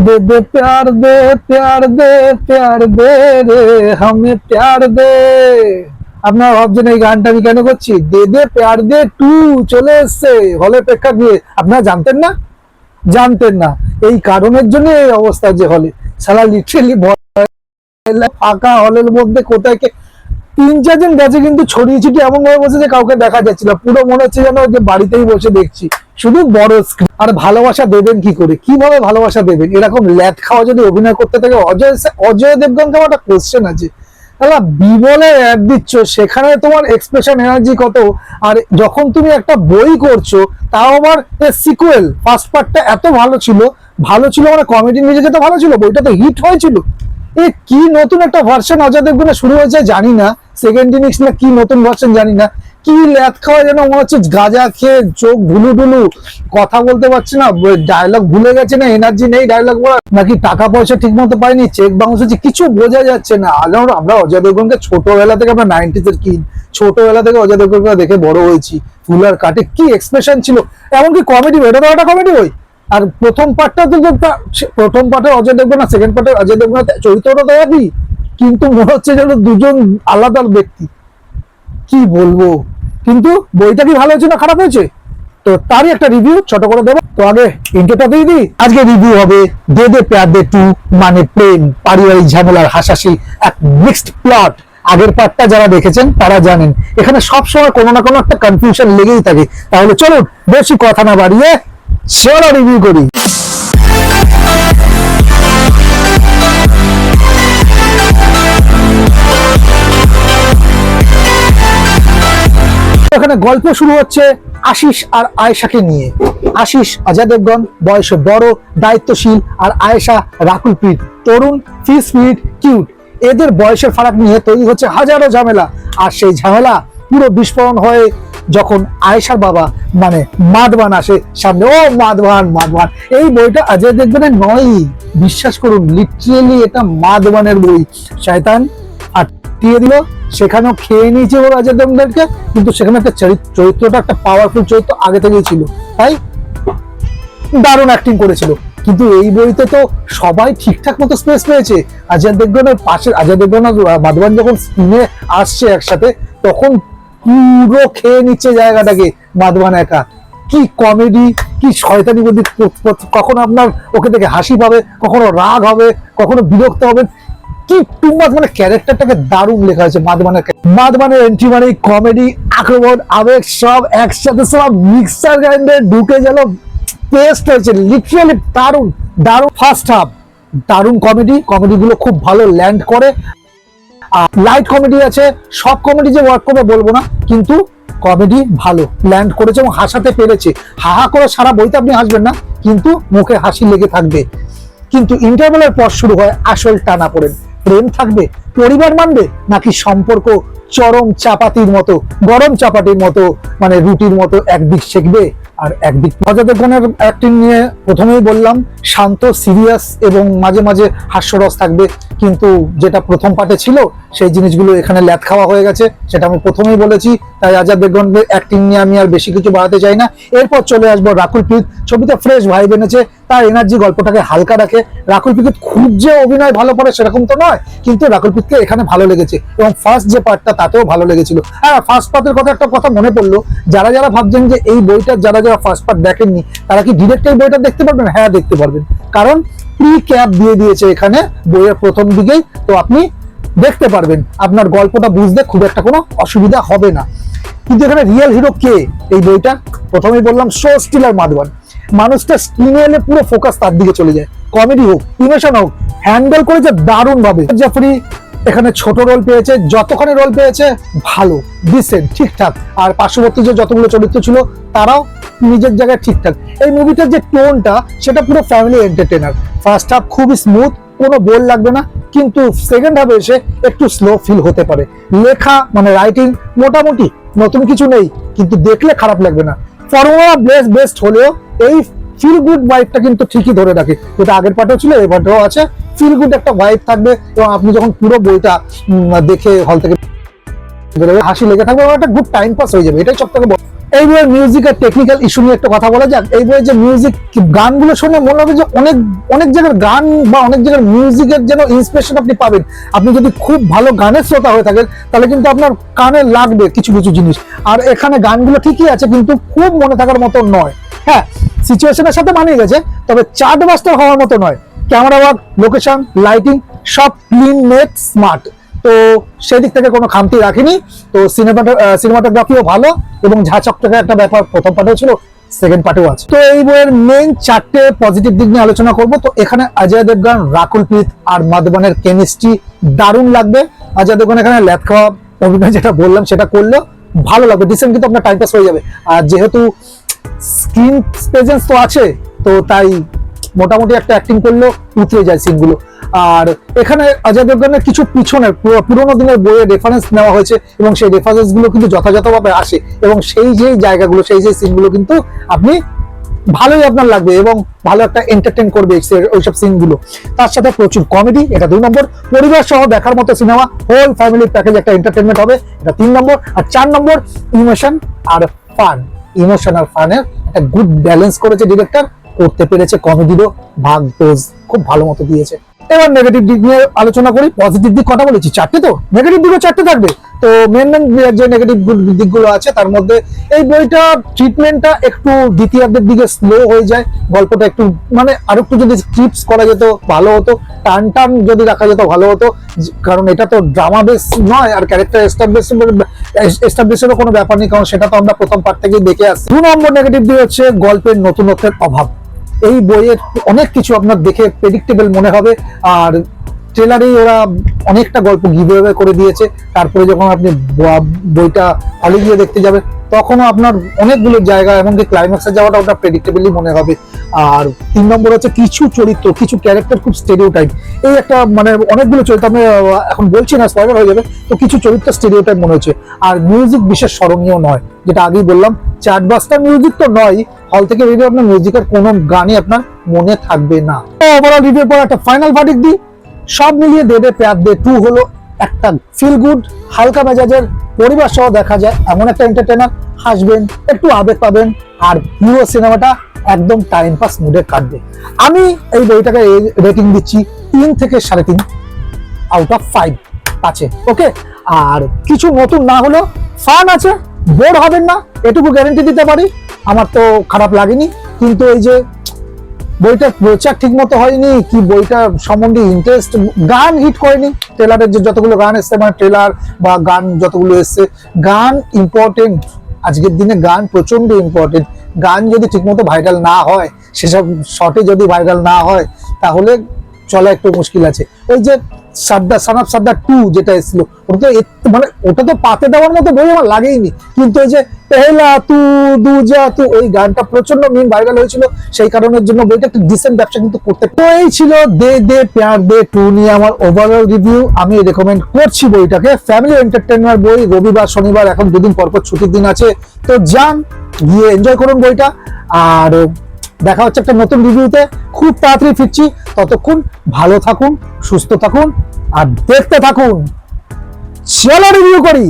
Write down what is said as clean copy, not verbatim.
दे दे प्यार दे प्यार दे प्यार दे रे हमें प्यार दे। আপনারা ভাবছেন এই গানটা আমি কেন করছি? দে দে প্যার দে 2 চলে এসেছে হলে প্রেক্ষাগৃহে। দিয়ে আপনারা জানতেন না? জানতেন না, এই কারণের জন্য এই অবস্থা যে হলে সালা লিটারালি ফাঁকা হলের মধ্যে কোথায় 3-4 জন গেছে, কিন্তু ছড়িয়ে ছিটিয়ে এমন ভাবে বসে যে কাউকে দেখা যাচ্ছিল, পুরো মনে হচ্ছে যেন যে বাড়িতেই বসে দেখছি, শুধু বড় স্ক্রিন। আর ভালোবাসা দেবেন কি করে, কিভাবে ভালোবাসা দেবেন? এরকম ল্যাট খাওয়া যদি অভিনয় করতে থাকে অজয় দেবগনকে আমার একটা কোশ্চেন আছে। তাহলে বিমলে অ্যাড দিচ্ছ, সেখানে তোমার এক্সপ্রেশন এনার্জি কত, আর যখন তুমি একটা বই করছো তাও আবার সিকুয়েল, ফার্স্ট পার্টটা এত ভালো ছিল মানে কমেডি নিজেকে তো ভালো ছিল, বইটা তো হিট হয়েছিল। কি নতুন একটা ভার্সন অজয় দেবগনের শুরু হয়েছে জানি না, সেকেন্ড ইনিংস না কি নতুন ভার্সন জানি না, কি ল্যাথ খাওয়া যেন মনে হচ্ছে গাঁজা খেয়ে চোখ ভুলু টুলু, কথা বলতে পারছে না, ডায়লগ ভুলে গেছে, না এনার্জি নেই ডায়লগ বলার, নাকি টাকা পয়সা ঠিক মতো পাইনি, চেক বাউন্স হচ্ছে, কিছু বোঝা যাচ্ছে না। আমরা অজয় দেবগনকে ছোটবেলা থেকে, আমরা 90s এর কিড, ছোটবেলা থেকে অজয় দেবগনকে দেখে বড় হয়েছি। ফুলার কাটে কি এক্সপ্রেশন ছিল, এমনকি কমেডি, এটা তো একটা কমেডি বই। আর প্রথম পার্টটা তো প্রথম পার্টে অজয় দেবগন আর সেকেন্ড পার্টে অজয় দেবগন চরিত্রটা তো একই, কিন্তু মনে হচ্ছে যেন দুজন আলাদা ব্যক্তি। কি বলবো, কিন্তু বইটা কি ভালো হয়েছে না খারাপ হয়েছে, তো তারই একটা রিভিউ ছোট করে দেবো। তো আগে ইন্ট্রোটা দিয়ে দিই। আজকে রিভিউ হবে দে দে প্যার দে 2, মানে প্রেম, পারিবারিক ঝামেলার হাসাহাসি এক মিক্সড প্লট। আগের পার্টটা যারা দেখেছেন তারা জানেন এখানে সবসময় কোনো না কোনো একটা কনফিউশন লেগেই থাকে। তাহলে চলুন বেশি কথা না বাড়িয়ে চলো রিভিউ করি। এখানে গল্প শুরু হচ্ছে আশিস আর আয়েশাকে নিয়ে। আশিস অজয় দেবগন, বয়সে বড়, দায়িত্বশীল, আর আয়েশা রাকুল প্রীত, তরুণ, ফ্রি স্পিরিট, কিউট। এদের বয়সের ফারাক নিয়ে তৈরি হচ্ছে হাজারো ঝামেলা, আর সেই ঝামেলা পুরো বিস্ফোরণ হয়ে যখন আয়েশার বাবা মানে মাধবান আসে সামনে। ও মাধবান, এই বইটা অজয় দেবগনের নয়, বিশ্বাস করুন, লিটারেলি এটা মাধবানের বই। শয়তান আটকিয়ে দিল, সেখানেও খেয়ে নিয়েছে ওর অজয় দেবগনকে, কিন্তু সেখানে একটা চরিত্রটা একটা পাওয়ারফুল চরিত্র আগে থেকেই ছিল, তাই দারুণ অ্যাক্টিং করেছিল। কিন্তু এই বইতে তো সবাই ঠিকঠাক মতো স্পেস পেয়েছে। অজয় দেবগনের পাশে অজয় দেবগন আর মাধবান যখন স্ক্রিনে আসছে একসাথে, তখন পুরো খেয়ে নিচ্ছে জায়গাটাকে মাধবান একা। কি কমেডি, কি শয়তানি বুদ্ধি, কখনো আপনার ওকে দেখে হাসি পাবে, কখনো রাগ হবে, কখনো বিরক্ত হবে, কি টুমাস, মানে ক্যারেক্টারটাকে দারুণ লেখা হয়েছে মাধবানের এন্ট্রি মানে কমেডি, আক্রমণ, আবেগ সব একসাথে, সব মিক্সার গ্রাইন্ডারে ঢুকে গেল, পেস্ট হয়েছে লিটারালি। দারুণ ফার্স্ট হাফ, দারুণ কমেডি গুলো খুব ভালো ল্যান্ড করে। লাইট কমেডি আছে, সব কমেডি যে ওয়ার্ক করবে বলবো না, কিন্তু কমেডি ভালো ল্যান্ড করেছে এবং হাসাতে পেরেছে। হাহা করে সারা বইতে আপনি হাসবেন না, কিন্তু মুখে হাসি লেগে থাকবে। কিন্তু ইন্টারভেলের পর শুরু হয় আসল টানাপোড়েন। প্রেম থাকবে, পরিবার মানবে, নাকি সম্পর্ক চরম চাপাতির মতো, গরম চাপাতির মতো, মানে রুটির মতো একদিক শেখবে আর একদিক। অজয় দেবগনের অ্যাক্টিং নিয়ে প্রথমেই বললাম, শান্ত, সিরিয়াস এবং মাঝে মাঝে হাস্যরস থাকবে, কিন্তু যেটা প্রথম পার্টে ছিল সেই জিনিসগুলো এখানে ল্যাথ খাওয়া হয়ে গেছে, সেটা আমি প্রথমেই বলেছি। তাই অজয় দেবগনের অ্যাক্টিং নিয়ে আমি আর বেশি কিছু বাড়াতে চাই না। এরপর চলে আসবো রাকুল প্রীত। ছবিতে ফ্রেশ ভাইব এনেছে, তার এনার্জি গল্পটাকে হালকা রাখে। রাকুল প্রীত খুব যে অভিনয় ভালো করে সেরকম তো নয়, কিন্তু রাকুল প্রীতকে এখানে ভালো লেগেছে, এবং ফার্স্ট যে পার্টটা তাতেও ভালো লেগেছিল। হ্যাঁ, ফার্স্ট পার্টের কথা একটা কথা মনে পড়লো, যারা ভাবছেন যে এই বইটা যারা ফার্স্ট পার্ট দেখেননি তারা কি ডিরেক্ট এই বইটা দেখতে পারবেন? হ্যাঁ, দেখতে পারবেন, কারণ প্রি ক্যাপ দিয়ে দিয়েছে এখানে বইয়ের প্রথম দিকেই, তো আপনি দেখতে পারবেন, আপনার গল্পটা বুঝতে খুব একটা কোনো অসুবিধা হবে না। কিন্তু এখানে রিয়েল হিরো কে এই বইটা? প্রথমেই বললাম, শো স্টিলার মাধবান। মানুষটা স্ক্রিনে এলে পুরো ফোকাস তার দিকে চলে যায়, কমেডি হোক, ইমোশন হোক, হ্যান্ডেল করেছে দারুণ ভাবে। জাফরি এখানে ছোট রোল পেয়েছে, যতখানি রোল পেয়েছে ভালো, ডিসেন্ট, ঠিকঠাক। আর পার্শ্ববর্তী যে যতগুলো চরিত্র ছিল তারাও নিজের জায়গায় ঠিকঠাক। এই মুভিটার যে টোনটা সেটা পুরো ফ্যামিলি এন্টারটেনার। ফার্স্ট হাফ খুবই স্মুথ, কোনো বোর লাগবে না, কিন্তু সেকেন্ড হাফে এসে একটু স্লো ফিল হতে পারে। লেখা মানে রাইটিং মোটামুটি, নতুন কিছু নেই, কিন্তু দেখলে খারাপ লাগবে না। ফর্মুলা বেস্ট হলেও এই ফিল গুড ভাইবটা কিন্তু ঠিকই ধরে রাখে, যেটা আগের পার্টেও ছিল এই পার্টেও আছে। ফিল গুড একটা ভাইব থাকবে, এবং আপনি যখন পুরো বইটা দেখে হল থেকে হাসি লেগে থাকবে, একটা গুড টাইম পাস হয়ে যাবে, এটাই সব থেকে। এই বইয়ের মিউজিক আর টেকনিক্যাল ইস্যু নিয়ে একটা কথা বলা যাক। এই বইয়ের যে মিউজিক, গানগুলো শুনে মনে হবে যে অনেক অনেক জায়গার গান বা অনেক জায়গার মিউজিকের যেন ইন্সপিরেশন আপনি পাবেন। আপনি যদি খুব ভালো গানের শ্রোতা হয়ে থাকেন তাহলে কিন্তু আপনার কানে লাগবে কিছু কিছু জিনিস। আর এখানে গানগুলো ঠিকই আছে কিন্তু খুব মনে থাকার মতো নয়। হ্যাঁ, সিচুয়েশনের সাথে মানিয়ে গেছে, তবে চার্ট বাস্টার হওয়ার মতো নয়। ক্যামেরা ওয়ার্ক, লোকেশন, লাইটিং সব ক্লিন, নেট, স্মার্ট। তো সেদিক থেকে কোনো খামতি রাখিনি। তো সিনেমাটোগ্রাফিও ভালো এবং ঝাঁচকটাকে একটা ব্যাপার প্রথম পার্টেও ছিল, সেকেন্ড পার্টেও আছে। তো এই বইয়ের মেইন 4টে পজিটিভ দিক নিয়ে আলোচনা করব। তো এখানে অজয় দেবগন, রাকুল প্রীত আর মাধবনের কেমিস্ট্রি দারুণ লাগবে। অজয় দেবগন এখানে ল্যাদ খাওয়া অভিনয় যেটা বললাম সেটা করলেও ভালো লাগবে, ডিসেন্ট, কিন্তু আপনার টাইম পাস হয়ে যাবে। আর যেহেতু স্ক্রিন প্রেজেন্স তো আছে, তো তাই মোটামুটি একটা অ্যাক্টিং করলেও উতরে যায় সিনগুলো। আর এখানে অজয় দেবগনের কিছু পিছনের পুরোনো দিনের বইয়ে রেফারেন্স নেওয়া হয়েছে এবং সেই রেফারেন্স গুলো কিন্তু যথাযথভাবে আসে এবং সেই যে জায়গাগুলো, সেই যে সিনগুলো কিন্তু আপনি ভালোই আপনার লাগবে এবং ভালো একটা এন্টারটেইন করবে ওইসব সিনগুলো। তার সাথে প্রচুর কমেডি, এটা 2 নম্বর। পরিবার সহ দেখার মতো সিনেমা, হোল ফ্যামিলি প্যাকেজ একটা এন্টারটেইনমেন্ট হবে, এটা 3 নম্বর। আর 4 নম্বর ইমোশন আর ফান। ইমোশন আর ফানের একটা গুড ব্যালেন্স করেছে ডিরেক্টর, করতে পেরেছে। কমেডিরও ভাগ ডোজ খুব ভালো মতো দিয়েছে। এবার নেগেটিভ দিক নিয়ে আলোচনা করি। পজিটিভ দিক কটা বলেছি, 4টে, তো নেগেটিভ দিকও 4টে থাকবে। তো মেন যে নেগেটিভ দিকগুলো আছে তার মধ্যে এই বইটা ট্রিটমেন্টটা একটু দ্বিতীয়ার্ধের দিকে স্লো হয়ে যায়। গল্পটা একটু মানে আর একটু যদি স্ক্রিপ্টস করা যেত ভালো হতো, টান যদি রাখা যেত ভালো হতো, কারণ এটা তো ড্রামা বেস নয় আর ক্যারেক্টার এস্টাবলিশেরও কোনো ব্যাপার নেই, কারণ সেটা তো আমরা প্রথম পার্ট থেকেই দেখে আসছি। 2 নম্বর নেগেটিভ দিক হচ্ছে গল্পের নতুনত্বের অভাব। এই বইয়ের অনেক কিছু আপনার দেখে প্রেডিক্টেবল মনে হবে, আর ট্রেলারেই ওরা অনেকটা গল্প গিভঅ্যাওয়ে করে দিয়েছে। তারপরে যখন আপনি বইটা হলে গিয়ে দেখতে যাবে তখনও আপনার অনেকগুলো জায়গা, এমনকি ক্লাইম্যাক্সে যাওয়াটা ওটা প্রেডিক্টেবলি মনে হবে। আর 3 নম্বর হচ্ছে কিছু চরিত্র, কিছু ক্যারেক্টার খুব স্টেরিওটাইপ। এই একটা মানে অনেকগুলো চরিত্র, আমি এখন বলছি না স্পয়লার হয়ে যাবে, তো কিছু চরিত্র স্টেরিওটাইপ মনে হচ্ছে। আর মিউজিক বিশেষ স্মরণীয় নয়, যেটা আগেই বললাম, চার্টবাস্টার মিউজিক তো নয়, হল থেকে বেরিয়ে আপনার মিউজিকের কোনো গানই আপনার মনে থাকবে না। ওভারঅল রিভিউর পর একটা ফাইনাল ভার্ডিক্ট দিই। সব মিলিয়ে দেবে প্যার দে 2 হলো একটা ফিল গুড, হালকা মেজাজের, পরিবার সহ দেখা যায় এমন একটা এন্টারটেইনার। হাসবেন, একটু আবেগ পাবেন, আর পুরো সিনেমাটা একদম টাইম পাস মুডে কাটবে। আমি এই বইটাকে রেটিং দিচ্ছি 3 থেকে 3.5 আউট অফ 5 আছে। ওকে, আর কিছু নতুন না হলেও ফান আছে, বোর হবেন না, এটুকু গ্যারেন্টি দিতে পারি। আমার তো খারাপ লাগেনি, কিন্তু এই যে বইটার প্রচার ঠিক মতো হয়নি কি, বইটার সম্বন্ধে ইন্টারেস্ট, গান হিট করেনি। ট্রেলারের যে যতগুলো গান এসছে, মানে ট্রেলার বা গান যতগুলো এসছে, গান ইম্পর্টেন্ট। আজকের দিনে গান প্রচন্ড ইম্পর্টেন্ট। গান যদি ঠিকমতো ভাইরাল না হয়, সেসব শর্টে যদি ভাইরাল না হয়, তাহলে চলা একটু মুশকিল আছে। ওই যে সাদ্দার, সান অফ সাদ্দার 2 যেটা এসেছিল, মানে ওটা তো পাতে দেওয়ার মতো বই আমার লাগেইনি, কিন্তু ওই যে পেহলা তু দুজা তু, ওই গানটা প্রচন্ড মিম ভাইরাল হয়েছিল, সেই কারণের জন্য বইটা একটা ডিসেন্ট ব্যবসা কিন্তু করতে। তো এই ছিল দে দে প্যার দে 2 নিয়ে আমার ওভারঅল রিভিউ। আমি রেকমেন্ড করছি বইটাকে, ফ্যামিলি এন্টারটেইনমেন্ট বই। রবিবার শনিবার এখন 2 দিন পরপর ছুটির দিন আছে, তো যান, গিয়ে এনজয় করুন বইটা। আর দেখা হচ্ছে একটা নতুন রিভিউতে, খুব তাড়াতাড়ি ফিরছি। ততক্ষণ ভালো থাকুন, সুস্থ থাকুন আর দেখতে থাকুন। চলো রিভিউ করি।